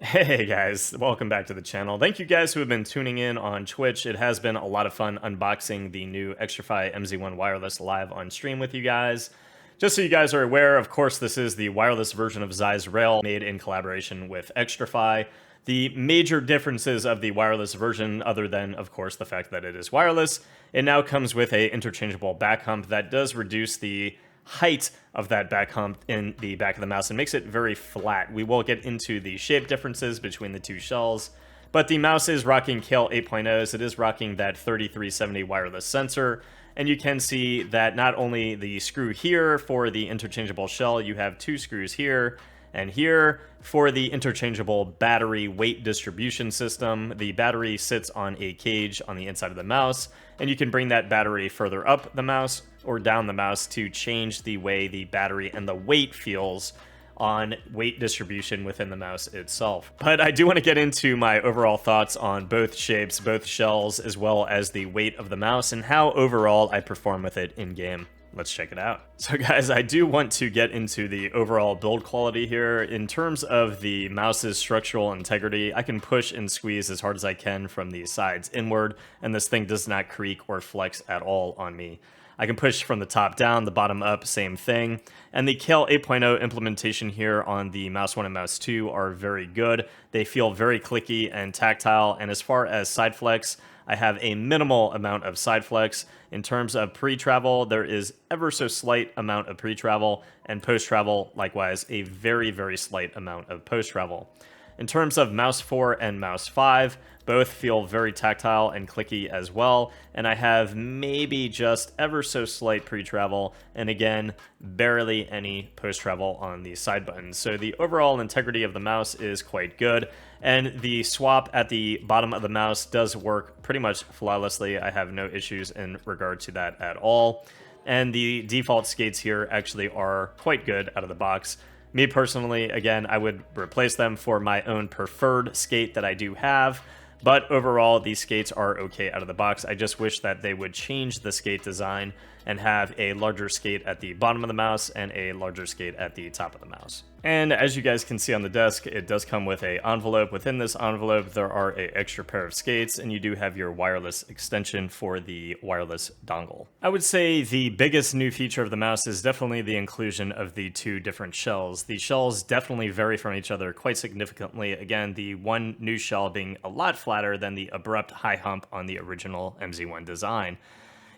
Hey guys, welcome back to the channel. Thank you guys who have been tuning in on Twitch. It has been a lot of fun unboxing the new XTRFY MZ1 wireless live on stream with you guys. Just so you guys are aware, of course, this is the wireless version of Zeiss Rail made in collaboration with XTRFY. The major differences of the wireless version, other than, of course, the fact that it is wireless, it now comes with a interchangeable back hump that does reduce the height of that back hump in the back of the mouse and makes it very flat. We will get into the shape differences between the two shells, but the mouse is rocking Kale 8.0s. It is rocking that 3370 wireless sensor, and you can see that not only the screw here for the interchangeable shell, you have two screws here and here for the interchangeable battery weight distribution system. The battery sits on a cage on the inside of the mouse, and you can bring that battery further up the mouse or down the mouse to change the way the battery and the weight feels on weight distribution within the mouse itself. But I do want to get into my overall thoughts on both shapes, both shells, as well as the weight of the mouse and how overall I perform with it in game. Let's check it out. So guys, I do want to get into the overall build quality here. In terms of the mouse's structural integrity, I can push and squeeze as hard as I can from the sides inward, and this thing does not creak or flex at all on me. I can push from the top down, the bottom up, same thing. And the Kale 8.0 implementation here on the Mouse 1 and Mouse 2 are very good. They feel very clicky and tactile, and as far as side flex, I have a minimal amount of side flex. In terms of pre-travel, there is ever so slight amount of pre-travel, and post-travel, likewise, a very, very slight amount of post-travel. In terms of Mouse 4 and Mouse 5, both feel very tactile and clicky as well, and I have maybe just ever so slight pre-travel, and again, barely any post-travel on the side buttons. So the overall integrity of the mouse is quite good, and the swap at the bottom of the mouse does work pretty much flawlessly. I have no issues in regard to that at all, and the default skates here actually are quite good out of the box. Me personally, again, I would replace them for my own preferred skate that I do have, but overall, these skates are okay out of the box. I just wish that they would change the skate design and have a larger skate at the bottom of the mouse and a larger skate at the top of the mouse. And as you guys can see on the desk, it does come with an envelope. Within this envelope, there are an extra pair of skates, and you do have your wireless extension for the wireless dongle. I would say the biggest new feature of the mouse is definitely the inclusion of the two different shells. The shells definitely vary from each other quite significantly. Again, the one new shell being a lot flatter than the abrupt high hump on the original MZ1 design.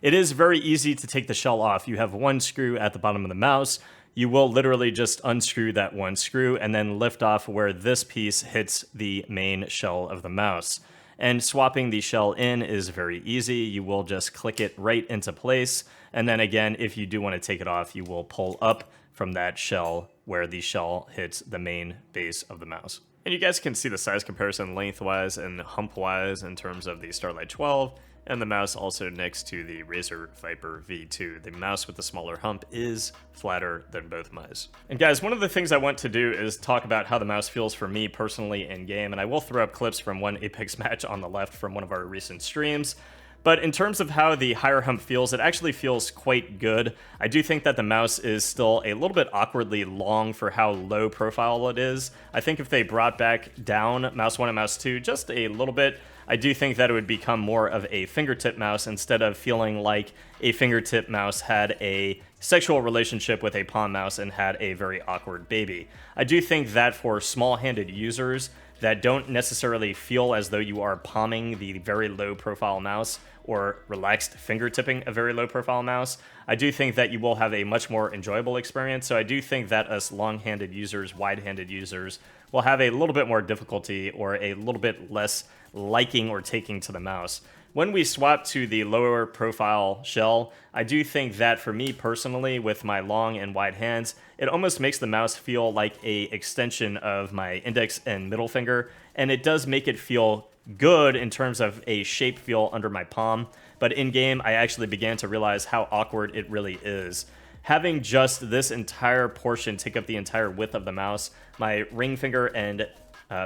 It is very easy to take the shell off. You have one screw at the bottom of the mouse. You will literally just unscrew that one screw and then lift off where this piece hits the main shell of the mouse. And swapping the shell in is very easy. You will just click it right into place. And then again, if you do want to take it off, you will pull up from that shell where the shell hits the main base of the mouse. And you guys can see the size comparison lengthwise and hump-wise in terms of the Starlight 12, and the mouse also next to the Razer Viper V2. The mouse with the smaller hump is flatter than both mice. And guys, one of the things I want to do is talk about how the mouse feels for me personally in game, and I will throw up clips from one Apex match on the left from one of our recent streams. But in terms of how the higher hump feels, it actually feels quite good. I do think that the mouse is still a little bit awkwardly long for how low profile it is. I think if they brought back down Mouse 1 and Mouse 2 just a little bit, I do think that it would become more of a fingertip mouse instead of feeling like a fingertip mouse had a sexual relationship with a palm mouse and had a very awkward baby. I do think that for small-handed users that don't necessarily feel as though you are palming the very low profile mouse or relaxed fingertipping a very low profile mouse, I do think that you will have a much more enjoyable experience. So I do think that us long-handed users, wide-handed users, will have a little bit more difficulty or a little bit less liking or taking to the mouse. When we swap to the lower profile shell, I do think that for me personally, with my long and wide hands, it almost makes the mouse feel like a extension of my index and middle finger, and it does make it feel good in terms of a shape feel under my palm, but in game I actually began to realize how awkward it really is. Having just this entire portion take up the entire width of the mouse, my ring finger and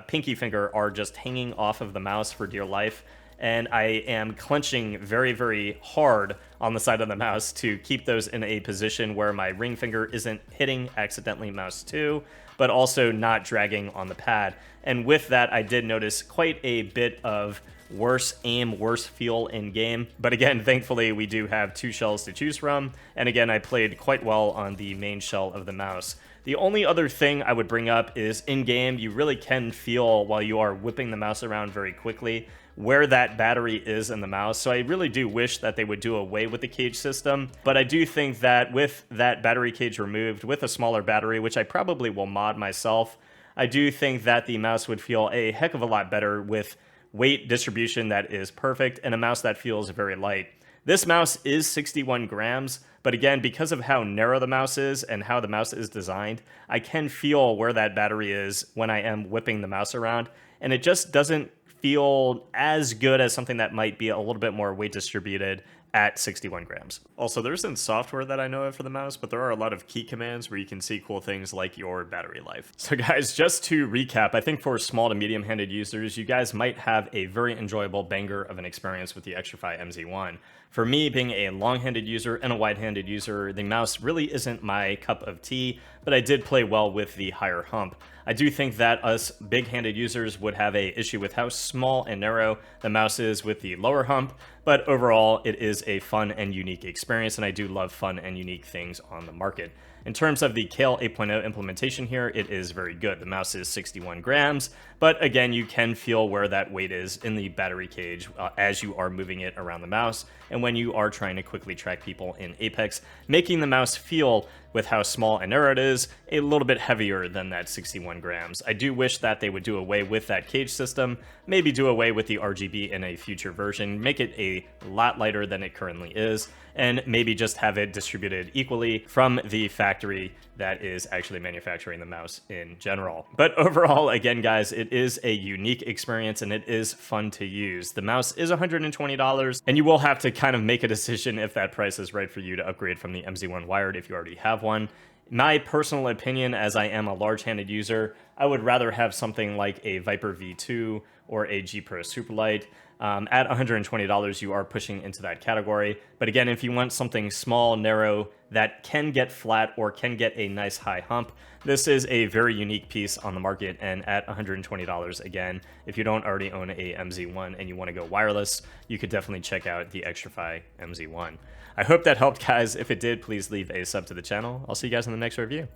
pinky finger are just hanging off of the mouse for dear life, and I am clenching very, very hard on the side of the mouse to keep those in a position where my ring finger isn't hitting accidentally mouse 2. but also not dragging on the pad. And with that, I did notice quite a bit of worse aim, worse feel in game. But again, thankfully, we do have 2 shells to choose from. And again, I played quite well on the main shell of the mouse. The only other thing I would bring up is in game, you really can feel while you are whipping the mouse around very quickly where that battery is in the mouse. So I really do wish that they would do away with the cage system. But I do think that with that battery cage removed, with a smaller battery, which I probably will mod myself, I do think that the mouse would feel a heck of a lot better with weight distribution that is perfect and a mouse that feels very light. This mouse is 61 grams, but again, because of how narrow the mouse is and how the mouse is designed, I can feel where that battery is when I am whipping the mouse around, and it just doesn't feel as good as something that might be a little bit more weight distributed at 61 grams. Also, there isn't software that I know of for the mouse, but there are a lot of key commands where you can see cool things like your battery life. So guys, just to recap, I think for small to medium-handed users, you guys might have a very enjoyable banger of an experience with the XTRFY MZ1. For me, being a long-handed user and a wide-handed user, the mouse really isn't my cup of tea, but I did play well with the higher hump. I do think that us big-handed users would have a issue with how small and narrow the mouse is with the lower hump, but overall, it is a fun and unique experience, and I do love fun and unique things on the market. In terms of the Kale 8.0 implementation here, it is very good. The mouse is 61 grams, but again, you can feel where that weight is in the battery cage as you are moving it around the mouse, and when you are trying to quickly track people in Apex, making the mouse feel, with how small and narrow it is, a little bit heavier than that 61 grams. I do wish that they would do away with that cage system, maybe do away with the RGB in a future version, make it a lot lighter than it currently is, and maybe just have it distributed equally from the factory that is actually manufacturing the mouse in general. But overall, again guys, it is a unique experience and it is fun to use. The mouse is $120, and you will have to kind of make a decision if that price is right for you to upgrade from the MZ1 wired if you already have one. My personal opinion, as I am a large-handed user, I would rather have something like a Viper V2 or a G Pro Superlight. At $120, you are pushing into that category. But again, if you want something small, narrow, that can get flat or can get a nice high hump, this is a very unique piece on the market. And at $120, again, if you don't already own a MZ1 and you want to go wireless, you could definitely check out the XTRFY MZ1. I hope that helped, guys. If it did, please leave a sub to the channel. I'll see you guys in the next review.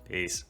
Peace.